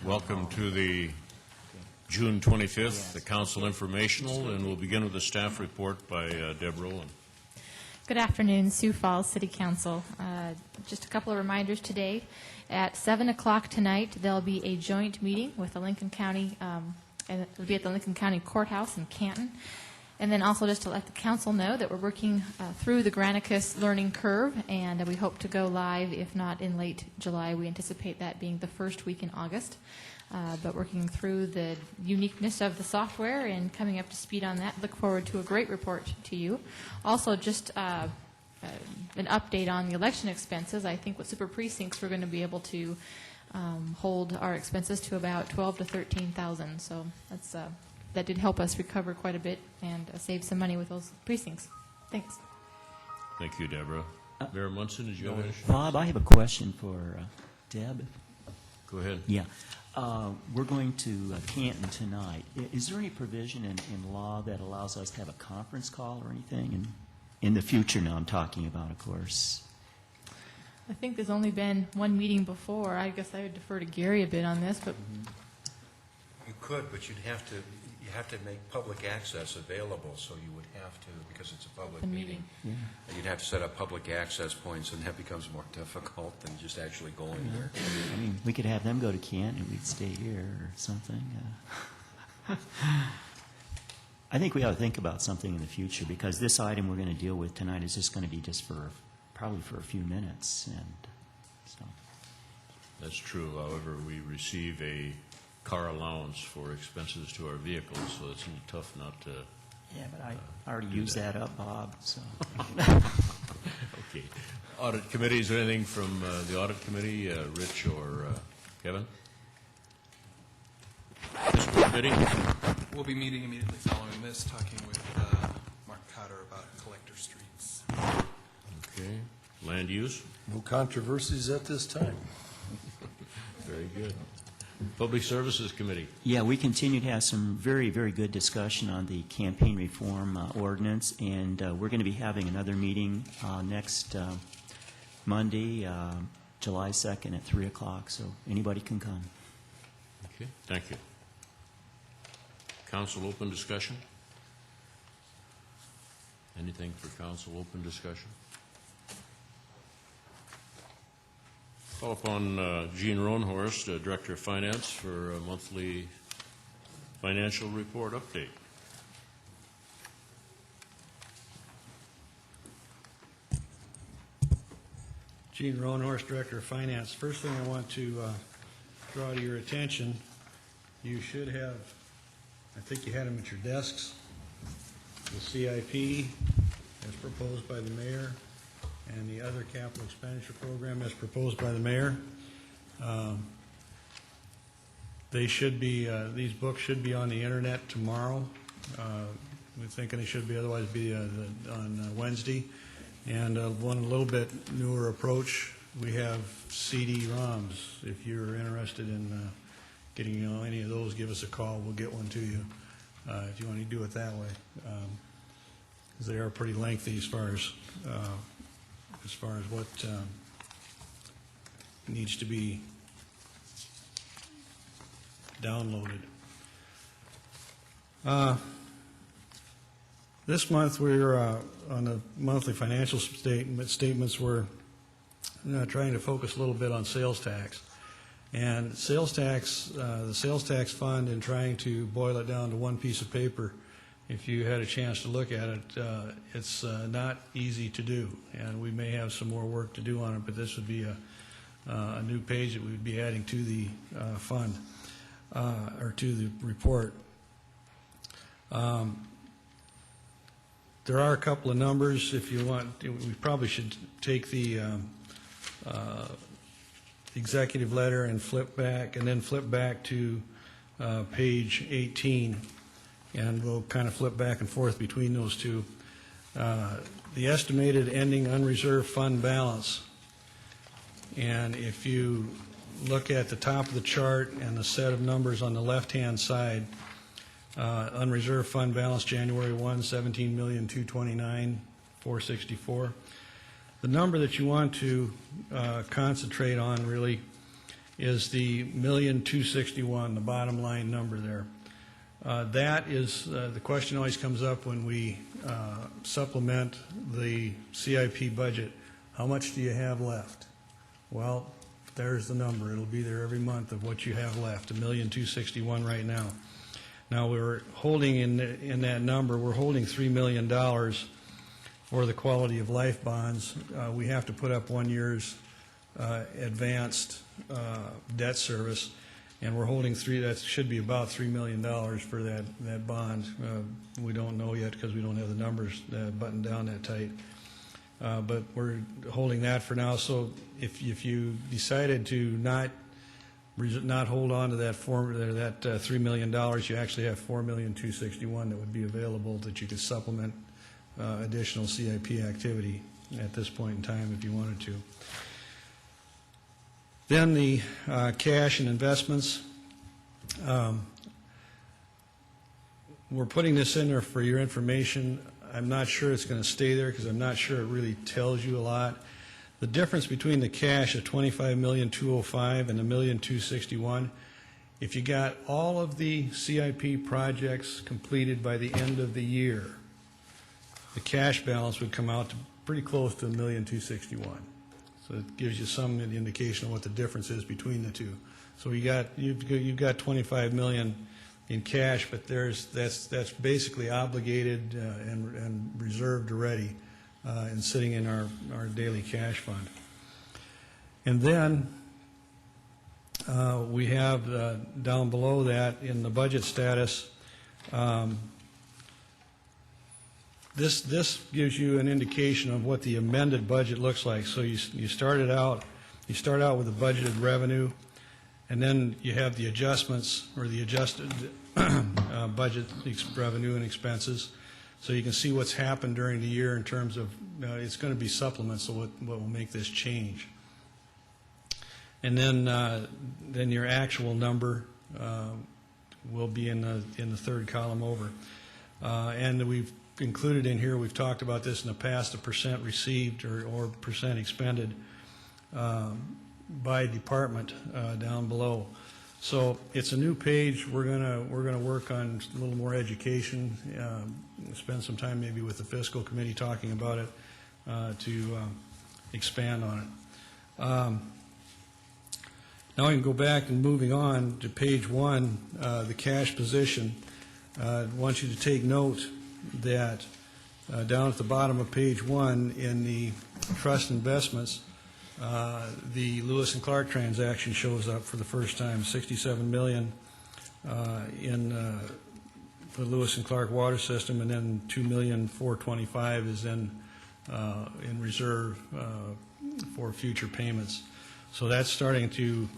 Welcome to the June 25th, the Council Informational, and we'll begin with a staff report by Deb Rowland. Good afternoon, Sioux Falls City Council. Just a couple of reminders today. At 7 o'clock tonight, there'll be a joint meeting with the Lincoln County, and it'll be at the Lincoln County Courthouse in Canton. And then also just to let the council know that we're working through the Granicus learning curve, and we hope to go live, if not in late July. We anticipate that being the first week in August. But working through the uniqueness of the software and coming up to speed on that. Look forward to a great report to you. Also, just an update on the election expenses. I think with super precincts, we're going to be able to hold our expenses to about $12,000 to $13,000. So that's that did help us recover quite a bit and save some money with those precincts. Thanks. Thank you, Deborah. Mayor Munson, did you have any? Bob, I have a question for Deb. Go ahead. Yeah. We're going to Canton tonight. Is there any provision in law that allows us to have a conference call or anything? And in the future now I'm talking about, of course. I think there's only been one meeting before. I guess I would defer to Gary a bit on this, but You could, but you have to make public access available, so you would have to, because it's a public meeting. Yeah. You'd have to set up public access points, and that becomes more difficult than just actually going there. I mean, we could have them go to Canton and we'd stay here or something. I think we ought to think about something in the future, because this item we're going to deal with tonight is just going to be just for probably for a few minutes. And so. That's true. However, we receive a car allowance for expenses to our vehicles, so it's tough not to. Yeah, but I already used that up, Bob. So. Okay. Audit committee, is there anything from the audit committee, Rich or Kevin? Fiscal committee? We'll be meeting immediately following this, talking with Mark Cotter about collector streets. Okay. Land use? No controversies at this time. Very good. Public Services Committee. Yeah, we continue to have some very, very good discussion on the campaign reform ordinance, and we're going to be having another meeting next Monday, July 2nd at 3 o'clock, so anybody can come. Okay, thank you. Council open discussion? Anything for council open discussion? Call upon Gene Roanhorst, Director of Finance, for a monthly financial report update. Gene Roanhorst, Director of Finance. First thing I want to draw to your attention, you should have, I think you had them at your desks, the CIP as proposed by the mayor, and the other capital expenditure program as proposed by the mayor. They should be, these books should be on the internet tomorrow. We're thinking they should be, otherwise be on Wednesday. And one a little bit newer approach, we have CD-ROMs. If you're interested in getting any of those, give us a call. We'll get one to you if you want to do it that way. Because they are pretty lengthy as far as what needs to be downloaded. This month we're on the monthly financial statements. We're trying to focus a little bit on sales tax. And sales tax, the sales tax fund, and trying to boil it down to one piece of paper, if you had a chance to look at it, it's not easy to do, and we may have some more work to do on it, but this would be a new page that we would be adding to the fund, or to the report. There are a couple of numbers. If you want, we probably should take the executive letter and flip back, and then flip back to page 18. And we'll kind of flip back and forth between those two. The estimated ending unreserved fund balance. And if you look at the top of the chart and the set of numbers on the left-hand side, unreserved fund balance January 1, $17,229,464. The number that you want to concentrate on really is the $1,261,000, the bottom line number there. That is, the question always comes up when we supplement the CIP budget. How much do you have left? Well, there's the number. It'll be there every month of what you have left, $1,261,000 right now. Now, we're holding in that number, we're holding $3 million for the quality of life bonds. We have to put up 1 year's advanced debt service, and we're holding that should be about $3 million for that bond. We don't know yet because we don't have the numbers buttoned down that tight. But we're holding that for now. So if you decided to not hold on to that $3 million, you actually have $4,261,000 that would be available that you could supplement additional CIP activity at this point in time if you wanted to. Then the cash and investments. We're putting this in there for your information. I'm not sure it's going to stay there because I'm not sure it really tells you a lot. The difference between the cash of $25,205,000 and the $1,261,000, if you got all of the CIP projects completed by the end of the year, the cash balance would come out to pretty close to $1,261,000. So it gives you some indication of what the difference is between the two. So you've got $25 million in cash, but that's basically obligated and reserved already and sitting in our daily cash fund. And then we have down below that in the budget status. This gives you an indication of what the amended budget looks like. So you start out with the budgeted revenue, and then you have the adjustments or the adjusted budget revenue and expenses. So you can see what's happened during the year in terms of it's going to be supplements of what will make this change. And then your actual number will be in the third column over. And we've included in here, we've talked about this in the past, the percent received or percent expended by department down below. So it's a new page. We're gonna work on a little more education. Spend some time maybe with the fiscal committee talking about it to expand on it. Now I can go back and moving on to page 1, the cash position. I want you to take note that down at the bottom of page 1 in the trust investments, the Lewis and Clark transaction shows up for the first time, $67 million in for the Lewis and Clark water system, and then $2,425,000 is in reserve for future payments. So that's starting to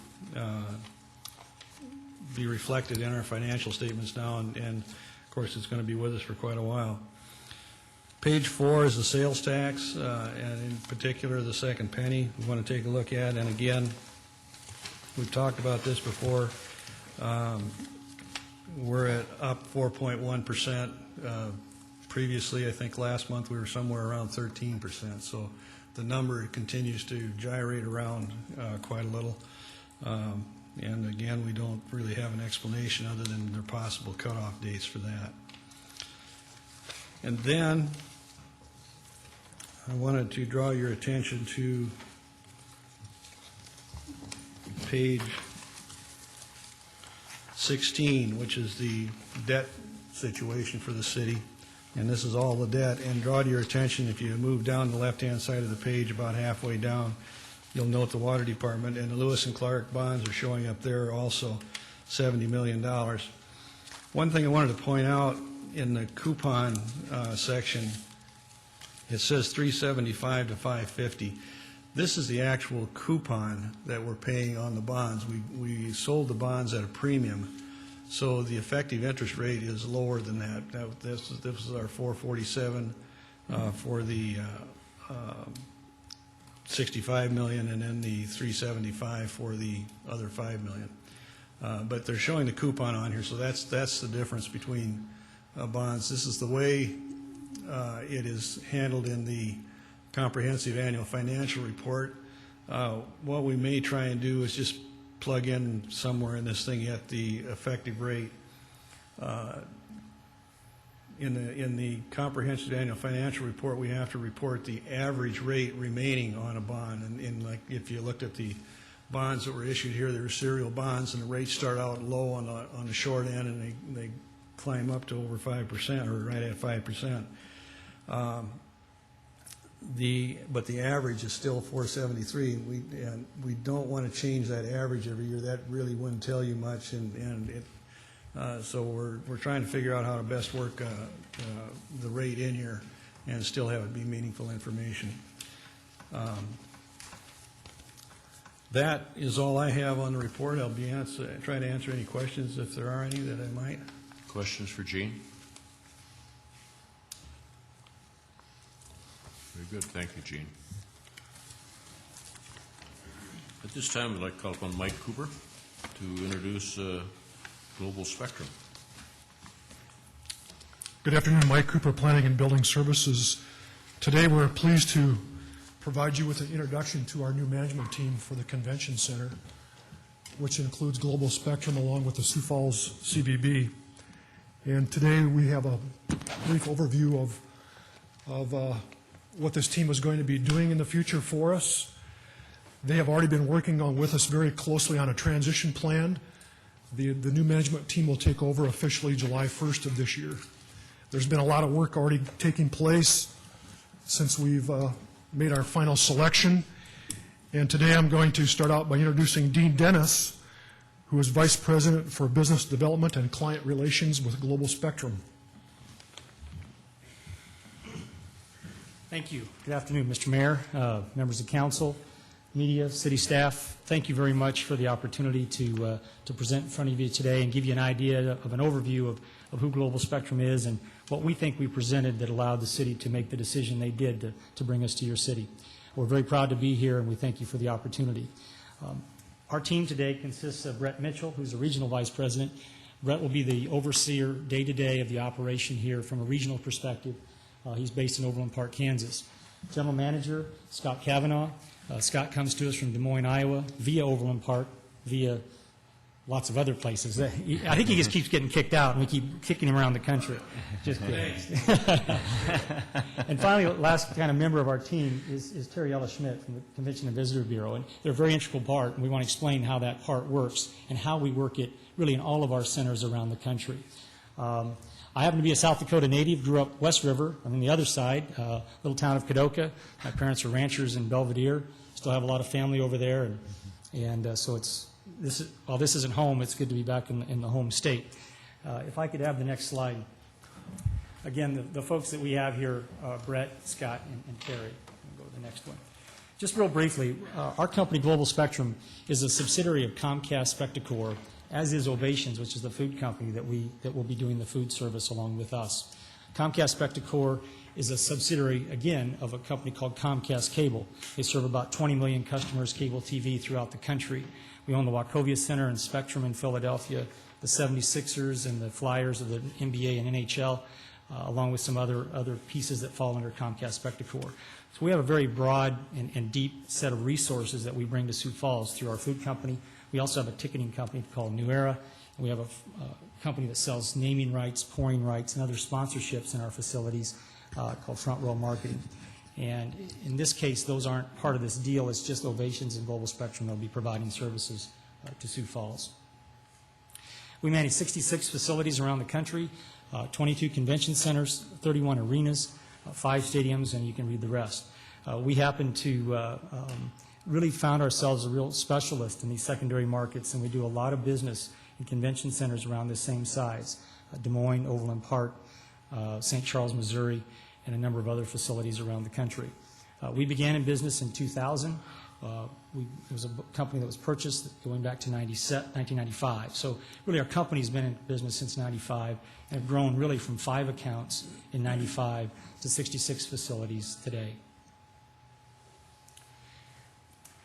be reflected in our financial statements now, and of course it's going to be with us for quite a while. Page 4 is the sales tax, and in particular the second penny we want to take a look at. And again, we've talked about this before. We're at up 4.1%. Previously, I think last month we were somewhere around 13%. So the number continues to gyrate around quite a little. And again, we don't really have an explanation other than their possible cutoff dates for that. And then I wanted to draw your attention to page 16, which is the debt situation for the city. And this is all the debt. And draw to your attention, if you move down the left-hand side of the page about halfway down, you'll note the water department, and the Lewis and Clark bonds are showing up there also, $70 million. One thing I wanted to point out in the coupon section, it says $375 to $550. This is the actual coupon that we're paying on the bonds. We sold the bonds at a premium, so the effective interest rate is lower than that. This is our $447 for the $65 million, and then the $375 for the other $5 million. But they're showing the coupon on here, so that's the difference between bonds. This is the way it is handled in the comprehensive annual financial report. What we may try and do is just plug in somewhere in this thing yet the effective rate. In the comprehensive annual financial report, we have to report the average rate remaining on a bond. And like if you looked at the bonds that were issued here, there were serial bonds, and the rates start out low on the short end, and they climb up to over 5% or right at 5%. But the average is still 473. And we don't want to change that average every year. That really wouldn't tell you much, so we're trying to figure out how to best work the rate in here and still have it be meaningful information. That is all I have on the report. I'll be trying to answer any questions if there are any that I might. Questions for Gene? Very good. Thank you, Gene. At this time, I'd like to call upon Mike Cooper to introduce Global Spectrum. Good afternoon, Mike Cooper, Planning and Building Services. Today we're pleased to provide you with an introduction to our new management team for the Convention Center, which includes Global Spectrum along with the Sioux Falls CBB. And today we have a brief overview of what this team is going to be doing in the future for us. They have already been working with us very closely on a transition plan. The new management team will take over officially July 1st of this year. There's been a lot of work already taking place since we've made our final selection. And today I'm going to start out by introducing Dean Dennis, who is Vice President for Business Development and Client Relations with Global Spectrum. Thank you. Good afternoon, Mr. Mayor, members of council, media, city staff. Thank you very much for the opportunity to present in front of you today and give you an idea of an overview of who Global Spectrum is and what we think we presented that allowed the city to make the decision they did to bring us to your city. We're very proud to be here, and we thank you for the opportunity. Our team today consists of Brett Mitchell, who's a regional vice president. Brett will be the overseer day-to-day of the operation here from a regional perspective. He's based in Overland Park, Kansas. General Manager, Scott Kavanaugh. Scott comes to us from Des Moines, Iowa, via Overland Park, via lots of other places. I think he just keeps getting kicked out, and we keep kicking him around the country. Just kidding. And finally, the last kind of member of our team is Terry Ella Schmidt from the Convention and Visitor Bureau. And they're a very integral part, and we want to explain how that part works and how we work it really in all of our centers around the country. I happen to be a South Dakota native, grew up West River. I'm on the other side, little town of Kadoka. My parents are ranchers in Belvedere. Still have a lot of family over there, and so while this isn't home, it's good to be back in the home state. If I could have the next slide. Again, the folks that we have here, Brett, Scott, and Terry. Go to the next one. Just real briefly, our company, Global Spectrum, is a subsidiary of Comcast Spectacor, as is Ovations, which is the food company that will be doing the food service along with us. Comcast Spectacor is a subsidiary, again, of a company called Comcast Cable. They serve about 20 million customers, cable TV, throughout the country. We own the Wachovia Center and Spectrum in Philadelphia, the 76ers and the Flyers of the NBA and NHL, along with some other pieces that fall under Comcast Spectacor. So we have a very broad and deep set of resources that we bring to Sioux Falls through our food company. We also have a ticketing company called New Era, and we have a company that sells naming rights, pouring rights, and other sponsorships in our facilities called Front Row Marketing. And in this case, those aren't part of this deal. It's just Ovations and Global Spectrum that will be providing services to Sioux Falls. We manage 66 facilities around the country, 22 convention centers, 31 arenas, 5 stadiums, and you can read the rest. We happen to really found ourselves a real specialist in these secondary markets, and we do a lot of business in convention centers around the same size, Des Moines, Overland Park, St. Charles, Missouri, and a number of other facilities around the country. We began in business in 2000. It was a company that was purchased going back to 1995. So really our company's been in business since 95 and have grown really from 5 accounts in 95 to 66 facilities today.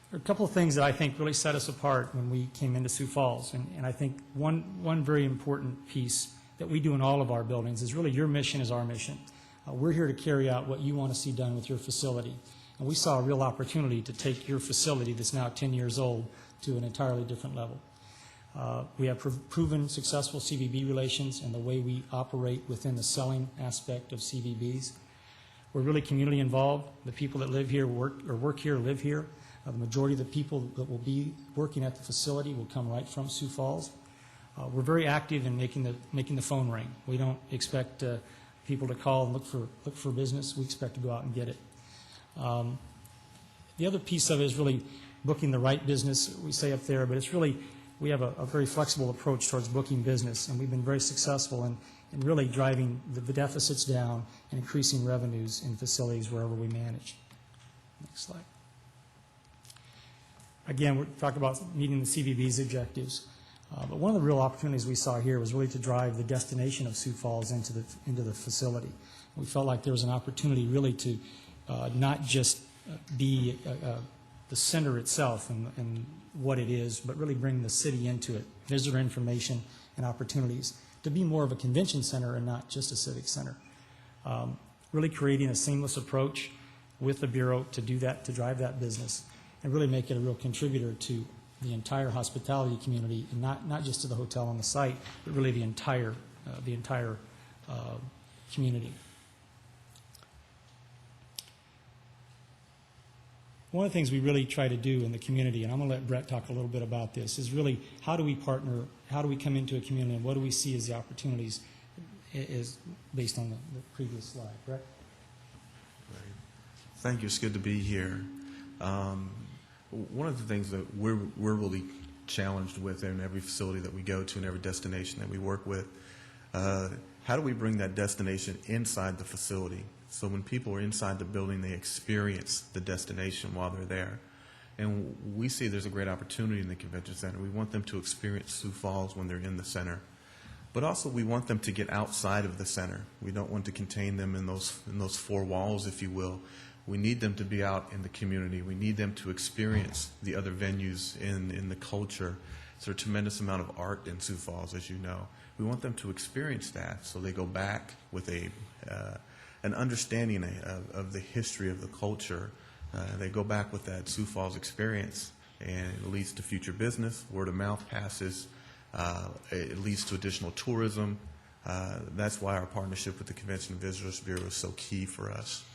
There are a couple of things that I think really set us apart when we came into Sioux Falls. And I think one very important piece that we do in all of our buildings is really your mission is our mission. We're here to carry out what you want to see done with your facility. And we saw a real opportunity to take your facility that's now 10 years old to an entirely different level. We have proven successful CVB relations and the way we operate within the selling aspect of CVBs. We're really community involved. The people that live here, work here, live here. The majority of the people that will be working at the facility will come right from Sioux Falls. We're very active in making the phone ring. We don't expect people to call and look for business. We expect to go out and get it. The other piece of it is really booking the right business. We say up there, but it's really, we have a very flexible approach towards booking business, and we've been very successful in really driving the deficits down and increasing revenues in facilities wherever we manage. Next slide. Again, we're talking about meeting the CVB's objectives. But one of the real opportunities we saw here was really to drive the destination of Sioux Falls into the facility. We felt like there was an opportunity really to not just be the center itself and what it is, but really bring the city into it, visitor information and opportunities, to be more of a convention center and not just a civic center. Really creating a seamless approach with the Bureau to do that, to drive that business, and really make it a real contributor to the entire hospitality community, and not just to the hotel on the site, but really the entire community. One of the things we really try to do in the community, and I'm going to let Brett talk a little bit about this, is really how do we partner, how do we come into a community, and what do we see as the opportunities is based on the previous slide. Brett? Thank you. It's good to be here. One of the things that we're really challenged with in every facility that we go to and every destination that we work with, how do we bring that destination inside the facility? So when people are inside the building, they experience the destination while they're there. And we see there's a great opportunity in the convention center. We want them to experience Sioux Falls when they're in the center. But also we want them to get outside of the center. We don't want to contain them in those four walls, if you will. We need them to be out in the community. We need them to experience the other venues in the culture. There's a tremendous amount of art in Sioux Falls, as you know. We want them to experience that so they go back with an understanding of the history of the culture. They go back with that Sioux Falls experience, and it leads to future business. Word of mouth passes. It leads to additional tourism. That's why our partnership with the Convention and Visitors Bureau is so key for us.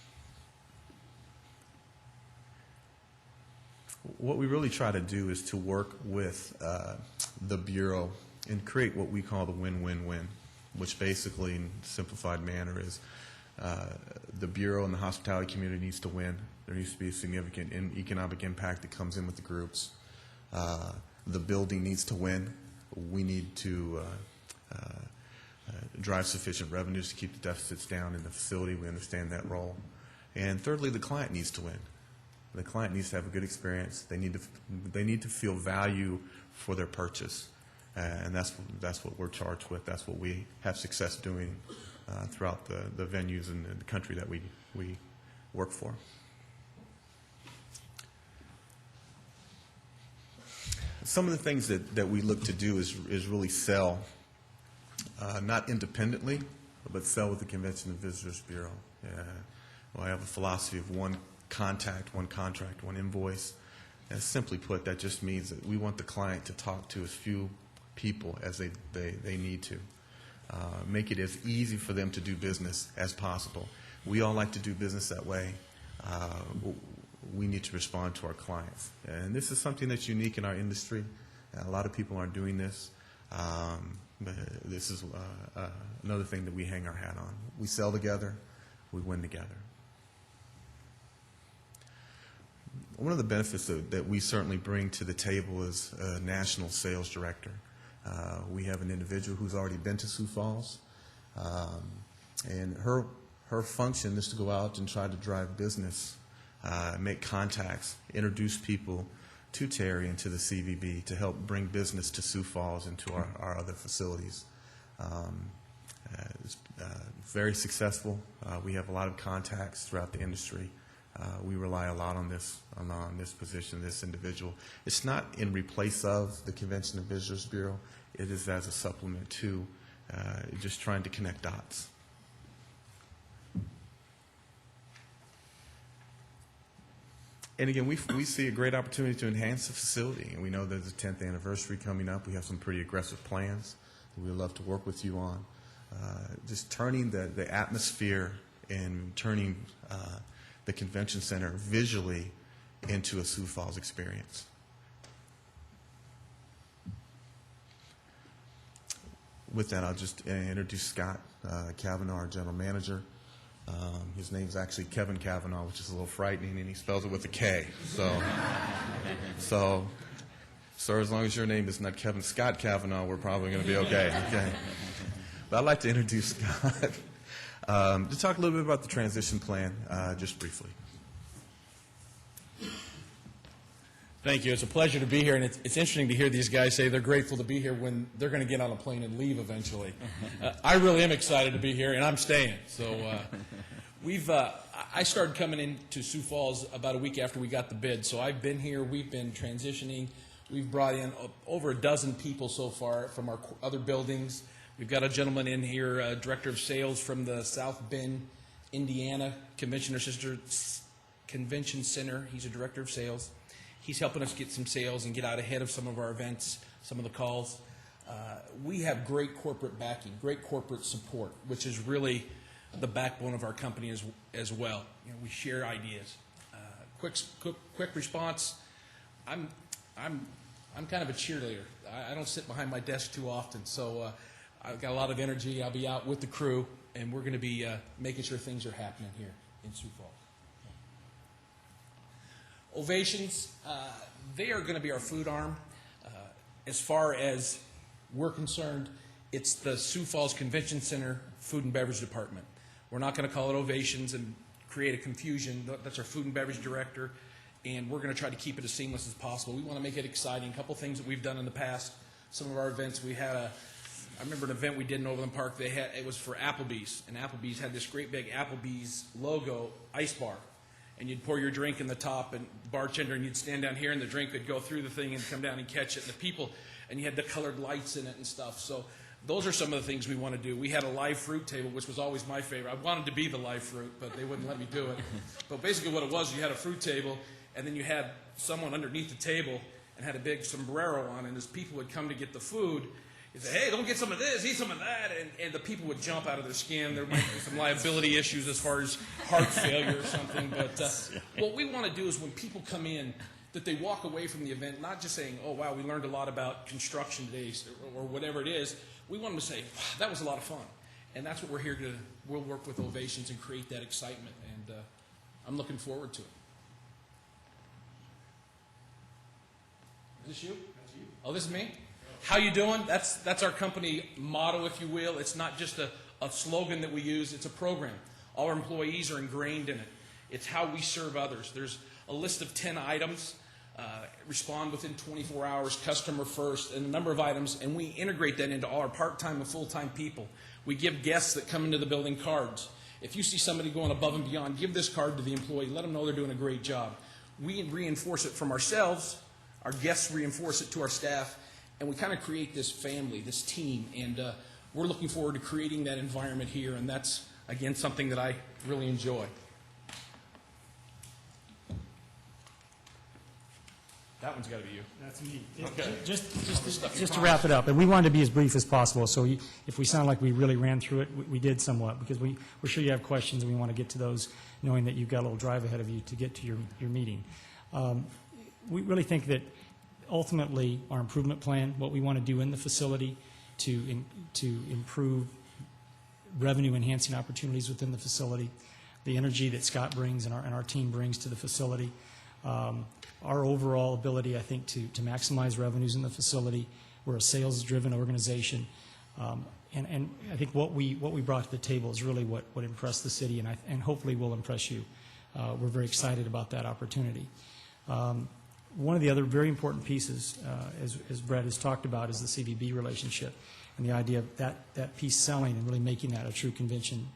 What we really try to do is to work with the Bureau and create what we call the win-win-win, which basically, in a simplified manner, is the Bureau and the hospitality community needs to win. There needs to be a significant economic impact that comes in with the groups. The building needs to win. We need to drive sufficient revenues to keep the deficits down in the facility. We understand that role. And thirdly, the client needs to win. The client needs to have a good experience. They need to feel value for their purchase, and that's what we're charged with. That's what we have success doing throughout the venues in the country that we work for. Some of the things that we look to do is really sell, not independently, but sell with the Convention and Visitors Bureau. I have a philosophy of one contact, one contract, one invoice. And simply put, that just means that we want the client to talk to as few people as they need to. Make it as easy for them to do business as possible. We all like to do business that way. We need to respond to our clients. And this is something that's unique in our industry. A lot of people aren't doing this. But this is another thing that we hang our hat on. We sell together, we win together. One of the benefits that we certainly bring to the table is a national sales director. We have an individual who's already been to Sioux Falls, and her function is to go out and try to drive business, make contacts, introduce people to Terry and to the CVB to help bring business to Sioux Falls and to our other facilities. It's very successful. We have a lot of contacts throughout the industry. We rely a lot on this position, this individual. It's not in replace of the Convention and Visitors Bureau. It is as a supplement to, just trying to connect dots. And again, we see a great opportunity to enhance the facility. And we know there's a 10th anniversary coming up. We have some pretty aggressive plans that we'd love to work with you on. Just turning the atmosphere and turning the convention center visually into a Sioux Falls experience. With that, I'll just introduce Scott Kavanaugh, our general manager. His name's actually Kevin Kavanaugh, which is a little frightening, and he spells it with a K. So, sir, as long as your name is not Kevin Scott Kavanaugh, we're probably going to be okay. Okay. But I'd like to introduce Scott to talk a little bit about the transition plan, just briefly. Thank you. It's a pleasure to be here, and it's interesting to hear these guys say they're grateful to be here when they're going to get on a plane and leave eventually. I really am excited to be here, and I'm staying. So I started coming into Sioux Falls about a week after we got the bid. So I've been here. We've been transitioning. We've brought in over a dozen people so far from our other buildings. We've got a gentleman in here, director of sales from the South Bend, Indiana Convention Center. He's a director of sales. He's helping us get some sales and get out ahead of some of our events, some of the calls. We have great corporate backing, great corporate support, which is really the backbone of our company as well. You know, we share ideas. Quick response. I'm kind of a cheerleader. I don't sit behind my desk too often, so I've got a lot of energy. I'll be out with the crew, and we're going to be making sure things are happening here in Sioux Falls. Ovations, they are going to be our food arm. As far as we're concerned, it's the Sioux Falls Convention Center Food and Beverage Department. We're not going to call it Ovations and create a confusion. That's our food and beverage director, and we're going to try to keep it as seamless as possible. We want to make it exciting. A couple things that we've done in the past, some of our events, we had I remember an event we did in Overland Park. It was for Applebee's, and Applebee's had this great big Applebee's logo ice bar. And you'd pour your drink in the top, and bartender, and you'd stand down here, and the drink would go through the thing and come down and catch it. And the people, and you had the colored lights in it and stuff. So those are some of the things we want to do. We had a live fruit table, which was always my favorite. I wanted to be the live fruit, but they wouldn't let me do it. But basically what it was, you had a fruit table, and then you had someone underneath the table and had a big sombrero on, and as people would come to get the food, you'd say, hey, don't get some of this, eat some of that, and the people would jump out of their skin. There might be some liability issues as far as heart failure or something, but what we want to do is when people come in, that they walk away from the event not just saying, oh, wow, we learned a lot about construction today, or whatever it is. We want them to say, wow, that was a lot of fun, and that's what we're here to do. We'll work with Ovations and create that excitement, and I'm looking forward to it. Is this you? That's you. Oh, this is me? How you doing? That's our company motto, if you will. It's not just a slogan that we use. It's a program. All our employees are ingrained in it. It's how we serve others. There's a list of 10 items. Respond within 24 hours, customer first, and a number of items, and we integrate that into all our part-time and full-time people. We give guests that come into the building cards. If you see somebody going above and beyond, give this card to the employee. Let them know they're doing a great job. We reinforce it from ourselves. Our guests reinforce it to our staff. And we kind of create this family, this team, and we're looking forward to creating that environment here, and that's, again, something that I really enjoy. That one's got to be you. That's me. Okay. Just to wrap it up, and we wanted to be as brief as possible, so if we sound like we really ran through it, we did somewhat, because we're sure you have questions, and we want to get to those, knowing that you've got a little drive ahead of you to get to your meeting. We really think that ultimately, our improvement plan, what we want to do in the facility to improve revenue-enhancing opportunities within the facility, the energy that Scott brings and our team brings to the facility, our overall ability, I think, to maximize revenues in the facility. We're a sales-driven organization, and I think what we brought to the table is really what impressed the city, and hopefully will impress you. We're very excited about that opportunity. One of the other very important pieces, as Brett has talked about, is the CVB relationship and the idea of that piece selling and really making that a true convention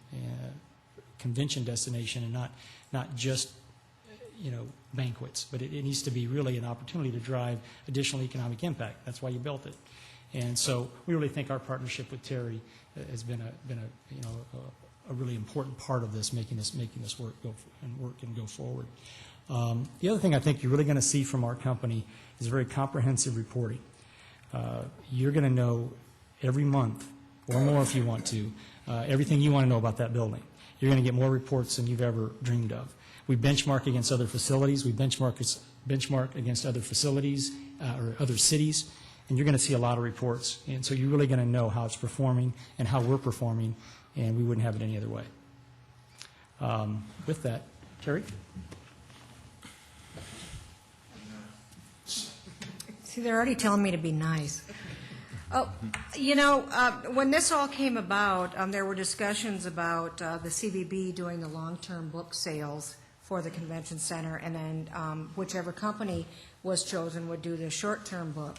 destination, and not just banquets, but it needs to be really an opportunity to drive additional economic impact. That's why you built it. And so we really think our partnership with Terry has been a really important part of this, making this work and go forward. The other thing I think you're really going to see from our company is very comprehensive reporting. You're going to know every month, or more if you want to, everything you want to know about that building. You're going to get more reports than you've ever dreamed of. We benchmark against other facilities. We benchmark against other facilities or other cities, and you're going to see a lot of reports. And so you're really going to know how it's performing and how we're performing, and we wouldn't have it any other way. With that, Terry? See, they're already telling me to be nice. Oh, when this all came about, there were discussions about the CVB doing the long-term book sales for the convention center, and then whichever company was chosen would do the short-term book.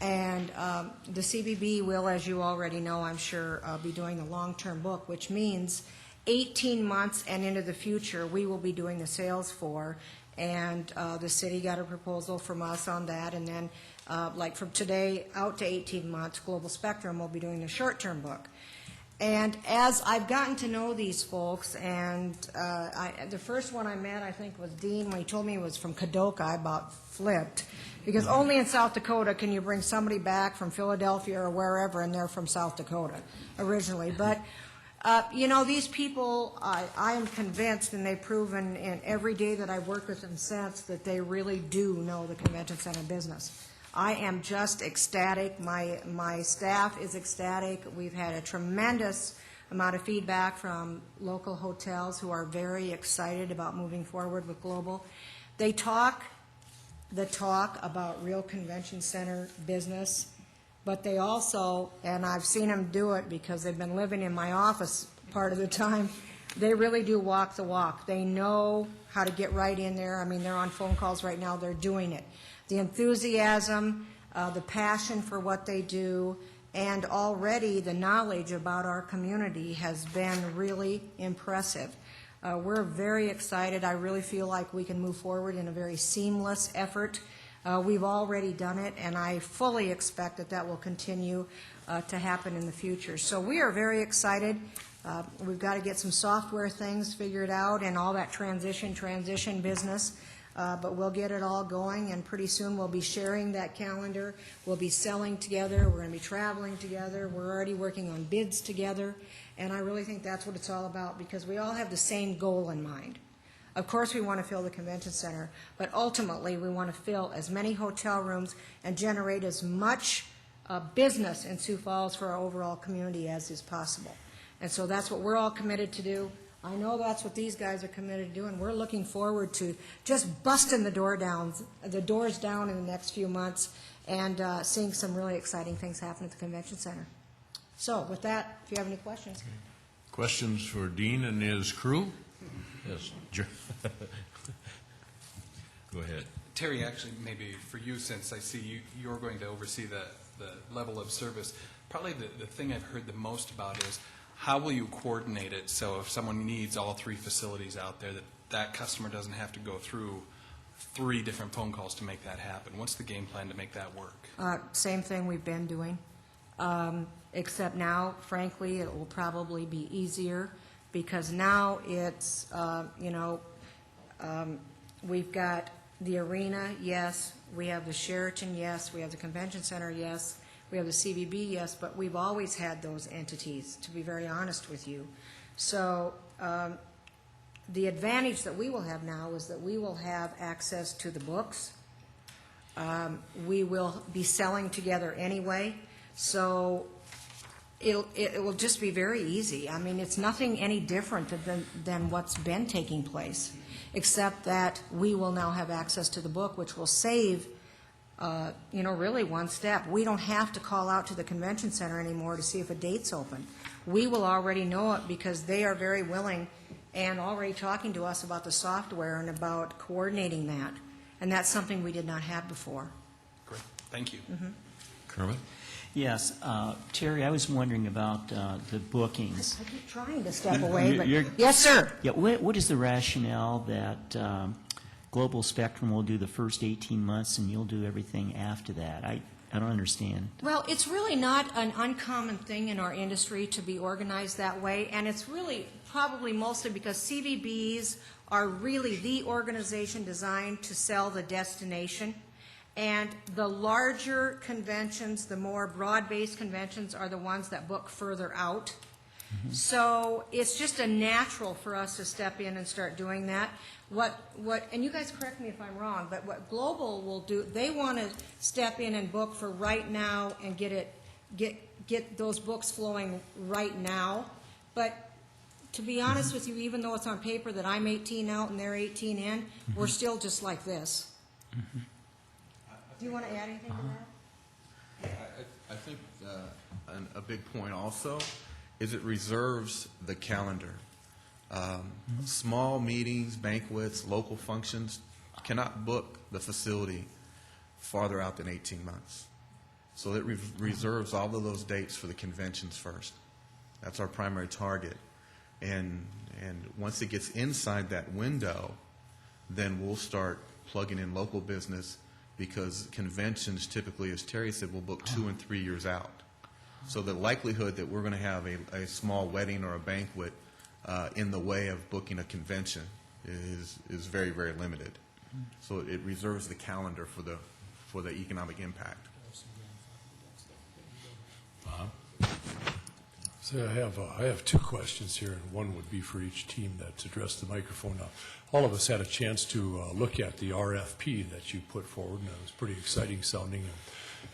And the CVB will, as you already know, I'm sure, be doing the long-term book, which means 18 months and into the future, we will be doing the sales for. And the city got a proposal from us on that, and then like from today out to 18 months, Global Spectrum will be doing the short-term book. And as I've gotten to know these folks, and the first one I met, I think, was Dean. When he told me he was from Kadoka, I about flipped, because only in South Dakota can you bring somebody back from Philadelphia or wherever, and they're from South Dakota originally. But these people, I am convinced, and they've proven in every day that I've worked with them since, that they really do know the convention center business. I am just ecstatic. My staff is ecstatic. We've had a tremendous amount of feedback from local hotels who are very excited about moving forward with Global. They talk the talk about real convention center business, but they also, and I've seen them do it because they've been living in my office part of the time, they really do walk the walk. They know how to get right in there. I mean, they're on phone calls right now. They're doing it. The enthusiasm, the passion for what they do, and already the knowledge about our community has been really impressive. We're very excited. I really feel like we can move forward in a very seamless effort. We've already done it, and I fully expect that that will continue to happen in the future. So we are very excited. We've got to get some software things figured out and all that transition business, but we'll get it all going, and pretty soon we'll be sharing that calendar. We'll be selling together. We're going to be traveling together. We're already working on bids together, and I really think that's what it's all about, because we all have the same goal in mind. Of course, we want to fill the convention center, but ultimately we want to fill as many hotel rooms and generate as much business in Sioux Falls for our overall community as is possible. And so that's what we're all committed to do. I know that's what these guys are committed to do, and we're looking forward to just busting the doors down in the next few months and seeing some really exciting things happen at the convention center. So with that, if you have any questions. Questions for Dean and his crew? Yes. Go ahead. Terry, actually, maybe for you, since I see you're going to oversee the level of service, probably the thing I've heard the most about is how will you coordinate it so if someone needs all three facilities out there, that customer doesn't have to go through 3 different phone calls to make that happen? What's the game plan to make that work? Same thing we've been doing, except now, frankly, it will probably be easier, because now it's, we've got the arena, yes, we have the Sheraton, yes, we have the convention center, yes, we have the CVB, yes, but we've always had those entities, to be very honest with you. So the advantage that we will have now is that we will have access to the books. We will be selling together anyway, so it will just be very easy. I mean, it's nothing any different than what's been taking place, except that we will now have access to the book, which will save really one step. We don't have to call out to the convention center anymore to see if a date's open. We will already know it, because they are very willing and already talking to us about the software and about coordinating that. And that's something we did not have before. Great. Thank you. Mm-hmm. Kermit? Yes, Terry, I was wondering about the bookings. I keep trying to step away, but You're- yes, sir. Yeah, what is the rationale that Global Spectrum will do the first 18 months and you'll do everything after that? I don't understand. Well, it's really not an uncommon thing in our industry to be organized that way, and it's really probably mostly because CVBs are really the organization designed to sell the destination, and the larger conventions, the more broad-based conventions are the ones that book further out. So it's just a natural for us to step in and start doing that. And you guys correct me if I'm wrong, but what Global will do, they want to step in and book for right now and get those books flowing right now. But to be honest with you, even though it's on paper that I'm 18 out and they're 18 in, we're still just like this. Do you want to add anything to that? I think a big point also is it reserves the calendar. Small meetings, banquets, local functions cannot book the facility farther out than 18 months. So it reserves all of those dates for the conventions first. That's our primary target. And once it gets inside that window, then we'll start plugging in local business, because conventions typically, as Terry said, will book 2 and 3 years out. So the likelihood that we're going to have a small wedding or a banquet in the way of booking a convention is very, very limited. So it reserves the calendar for the economic impact. So I have two questions here, and one would be for each team that's addressed the microphone. Now, all of us had a chance to look at the RFP that you put forward, and it was pretty exciting sounding.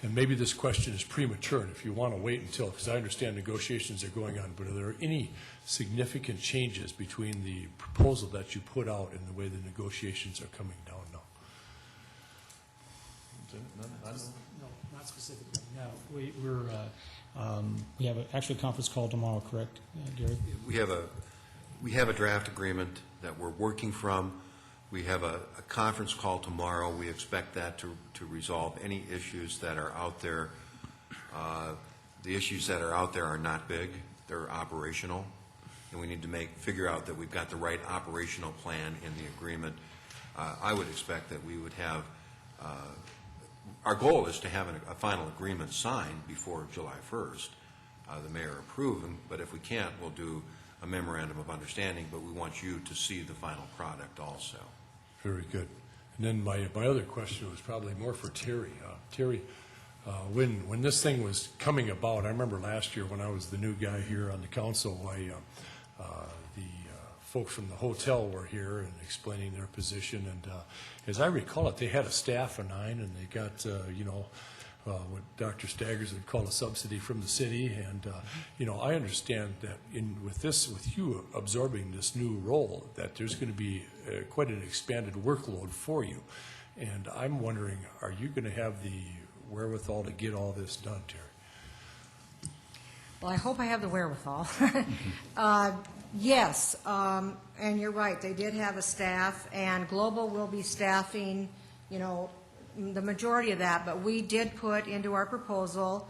And maybe this question is premature, and if you want to wait until, because I understand negotiations are going on, but are there any significant changes between the proposal that you put out and the way the negotiations are coming down now? No, not specifically, no. We have actually a conference call tomorrow, correct, Gary? We have a draft agreement that we're working from. We have a conference call tomorrow. We expect that to resolve any issues that are out there. The issues that are out there are not big. They're operational, and we need to figure out that we've got the right operational plan in the agreement. I would expect that we would have, our goal is to have a final agreement signed before July 1st. The mayor approve them, but if we can't, we'll do a memorandum of understanding, but we want you to see the final product also. Very good. And then my other question was probably more for Terry. Terry, when this thing was coming about, I remember last year when I was the new guy here on the council, the folks from the hotel were here and explaining their position. And as I recall it, they had a staff of 9, and they got, what Dr. Staggers would call a subsidy from the city. And, I understand that with you absorbing this new role, that there's going to be quite an expanded workload for you. And I'm wondering, are you going to have the wherewithal to get all this done, Terry? Well, I hope I have the wherewithal. Yes, and you're right, they did have a staff, and Global will be staffing, the majority of that, but we did put into our proposal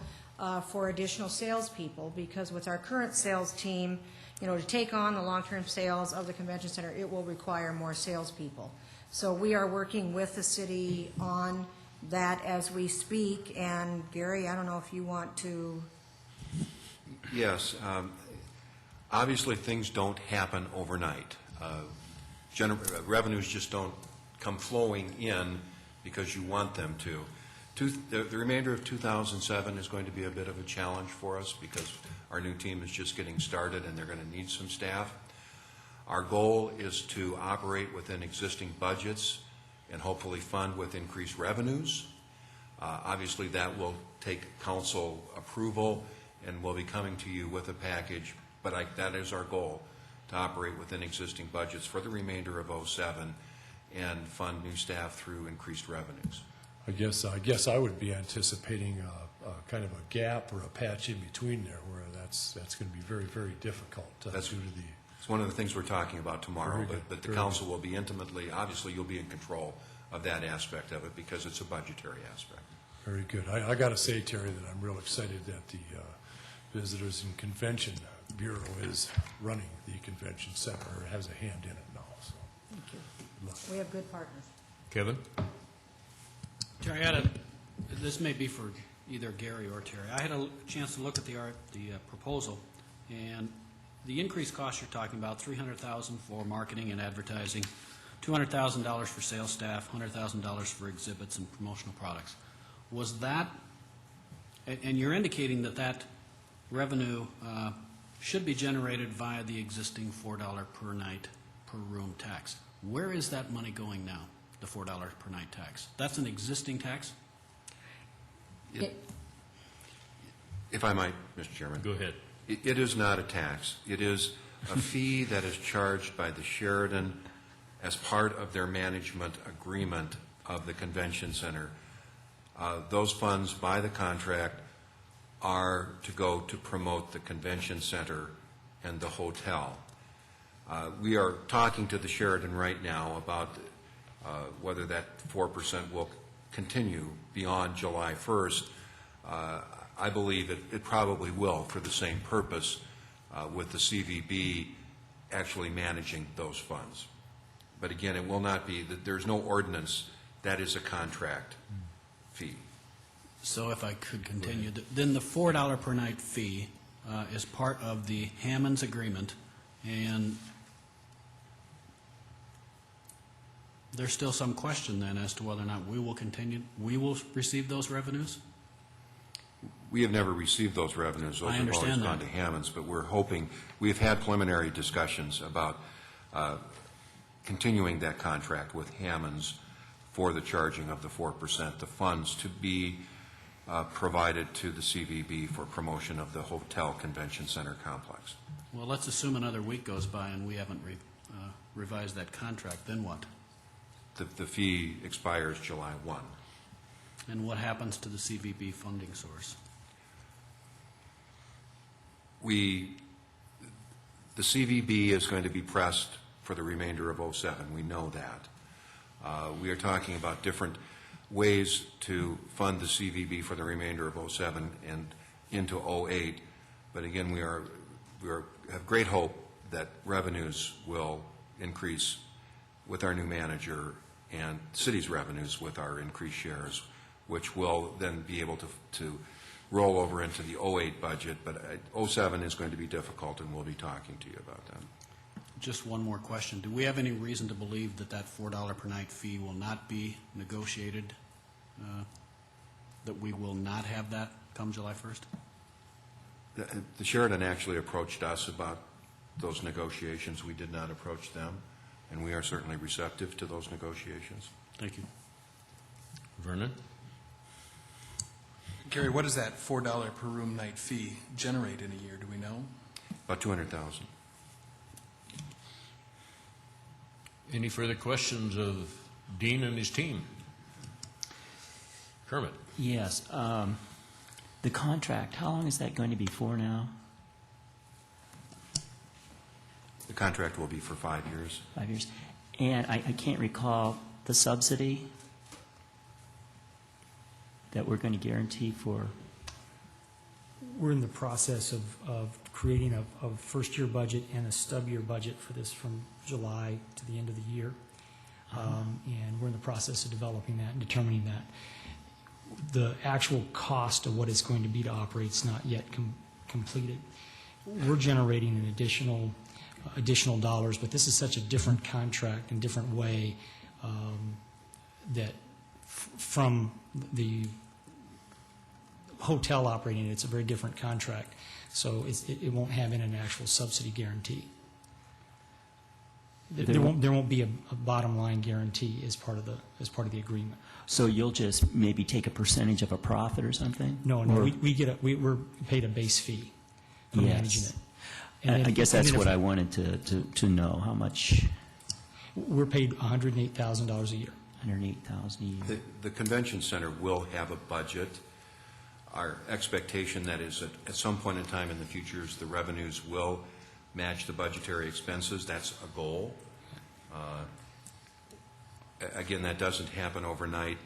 for additional salespeople, because with our current sales team, to take on the long-term sales of the convention center, it will require more salespeople. So we are working with the city on that as we speak, and Gary, I don't know if you want to... Yes. Obviously, things don't happen overnight. Revenues just don't come flowing in because you want them to. The remainder of 2007 is going to be a bit of a challenge for us because our new team is just getting started and they're going to need some staff. Our goal is to operate within existing budgets and hopefully fund with increased revenues. Obviously, that will take council approval, and we'll be coming to you with a package, but that is our goal, to operate within existing budgets for the remainder of 2007 and fund new staff through increased revenues. I guess I would be anticipating a kind of a gap or a patch in between there where that's going to be very, very difficult due to the... It's one of the things we're talking about tomorrow, but the council will be intimately, obviously you'll be in control of that aspect of it because it's a budgetary aspect. Very good. I got to say, Terry, that I'm real excited that the Visitors and Convention Bureau is running the convention center, or has a hand in it now. So, thank you. We have good partners. Kevin? Terry, this may be for either Gary or Terry. I had a chance to look at the proposal, and the increased cost you're talking about, $300,000 for marketing and advertising, $200,000 for sales staff, $100,000 for exhibits and promotional products. Was that, and you're indicating that that revenue should be generated via the existing $4 per night per room tax. Where is that money going now, the $4 per night tax? That's an existing tax? If I might, Mr. Chairman. Go ahead. It is not a tax. It is a fee that is charged by the Sheraton as part of their management agreement of the convention center. Those funds, by the contract, are to go to promote the convention center and the hotel. We are talking to the Sheraton right now about whether that 4% will continue beyond July 1st. I believe it probably will for the same purpose with the CVB actually managing those funds. But again, it will not be, there's no ordinance, that is a contract fee. So if I could continue, then the $4 per night fee is part of the Hammond's agreement, and there's still some question then as to whether or not we will receive those revenues? We have never received those revenues. Those have always gone to Hammonds, but we're hoping, we've had preliminary discussions about continuing that contract with Hammonds for the charging of the 4%, the funds to be provided to the CVB for promotion of the hotel convention center complex. Well, let's assume another week goes by and we haven't revised that contract, then what? The fee expires July 1. And what happens to the CVB funding source? The CVB is going to be pressed for the remainder of '07. We know that. We are talking about different ways to fund the CVB for the remainder of '07 and into '08. But again, we have great hope that revenues will increase with our new manager and city's revenues with our increased shares, which will then be able to roll over into the '08 budget. But '07 is going to be difficult, and we'll be talking to you about that. Just one more question. Do we have any reason to believe that that $4 per night fee will not be negotiated, that we will not have that come July 1st? The Sheraton actually approached us about those negotiations. We did not approach them, and we are certainly receptive to those negotiations. Thank you. Vernon? Gary, what does that $4 per room night fee generate in a year? Do we know? About $200,000. Any further questions of Dean and his team? Kermit? Yes. The contract, how long is that going to be for now? The contract will be for 5 years. 5 years. And I can't recall the subsidy that we're going to guarantee for. We're in the process of creating a first-year budget and a stub-year budget for this from July to the end of the year. And we're in the process of developing that and determining that. The actual cost of what it's going to be to operate is not yet completed. We're generating an additional dollars, but this is such a different contract and different way that from the hotel operating, it's a very different contract. So it won't have in an actual subsidy guarantee. There won't be a bottom line guarantee as part of the agreement. So you'll just maybe take a percentage of a profit or something? No, we're paid a base fee for managing it. And I guess that's what I wanted to know, how much. We're paid $108,000 a year. $108,000 a year. The convention center will have a budget. Our expectation that is at some point in time in the future is the revenues will match the budgetary expenses. That's a goal. Again, that doesn't happen overnight.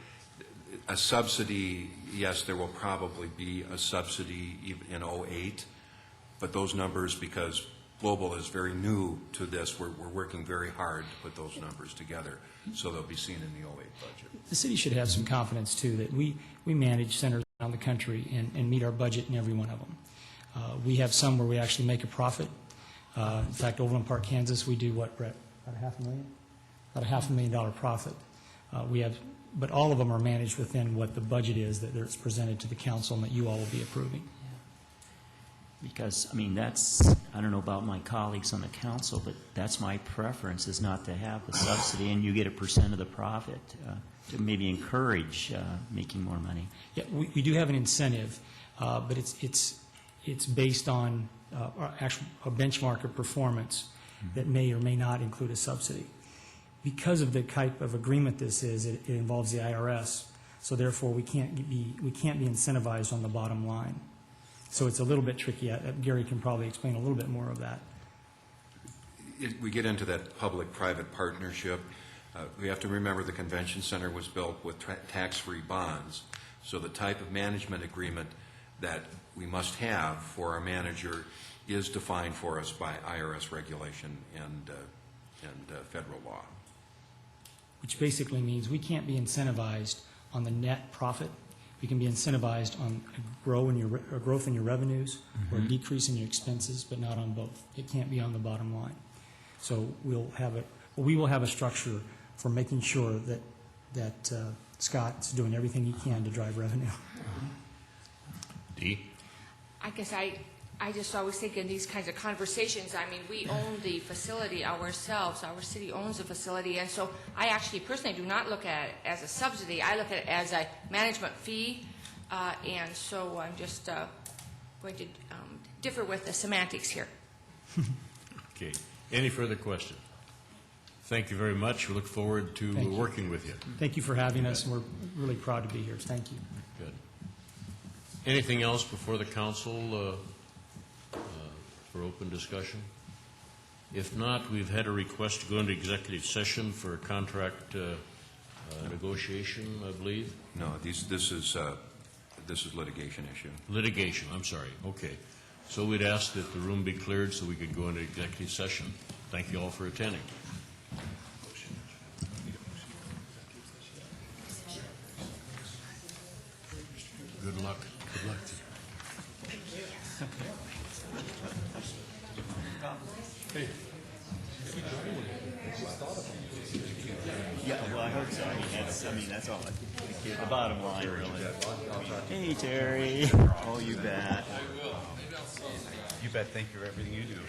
A subsidy, yes, there will probably be a subsidy in '08, but those numbers, because Global is very new to this, we're working very hard to put those numbers together, so they'll be seen in the '08 budget. The city should have some confidence, too, that we manage centers around the country and meet our budget in every one of them. We have some where we actually make a profit. In fact, Overland Park, Kansas, we do what, Brett? About $500,000? About $500,000 profit. But all of them are managed within what the budget is that it's presented to the council and that you all will be approving. Because, I mean, I don't know about my colleagues on the council, but that's my preference, is not to have the subsidy and you get a % of the profit, to maybe encourage making more money. Yeah, we do have an incentive, but it's based on a benchmark of performance that may or may not include a subsidy. Because of the type of agreement this is, it involves the IRS, so therefore we can't be incentivized on the bottom line. So it's a little bit tricky. Gary can probably explain a little bit more of that. We get into that public-private partnership. We have to remember the convention center was built with tax-free bonds. So the type of management agreement that we must have for our manager is defined for us by IRS regulation and federal law. Which basically means we can't be incentivized on the net profit. We can be incentivized on a growth in your revenues or a decrease in your expenses, but not on both. It can't be on the bottom line. So we will have a structure for making sure that Scott's doing everything he can to drive revenue. Dee? I guess I just always think in these kinds of conversations, I mean, we own the facility ourselves. Our city owns the facility, and so I actually personally do not look at it as a subsidy. I look at it as a management fee, and so I'm just going to differ with the semantics here. Okay. Any further questions? Thank you very much. We look forward to working with you. Thank you for having us, and we're really proud to be here. Thank you. Good. Anything else before the council for open discussion? If not, we've had a request to go into executive session for a contract negotiation, I believe. No, this is litigation issue. Litigation, I'm sorry. Okay. So we'd ask that the room be cleared so we could go into executive session. Thank you all for attending. Good luck. Good luck to you. Hey. Yeah, well, I hope so. That's all. The bottom line, really. Hey, Terry. Oh, you bet. You bet. Thank you for everything you do.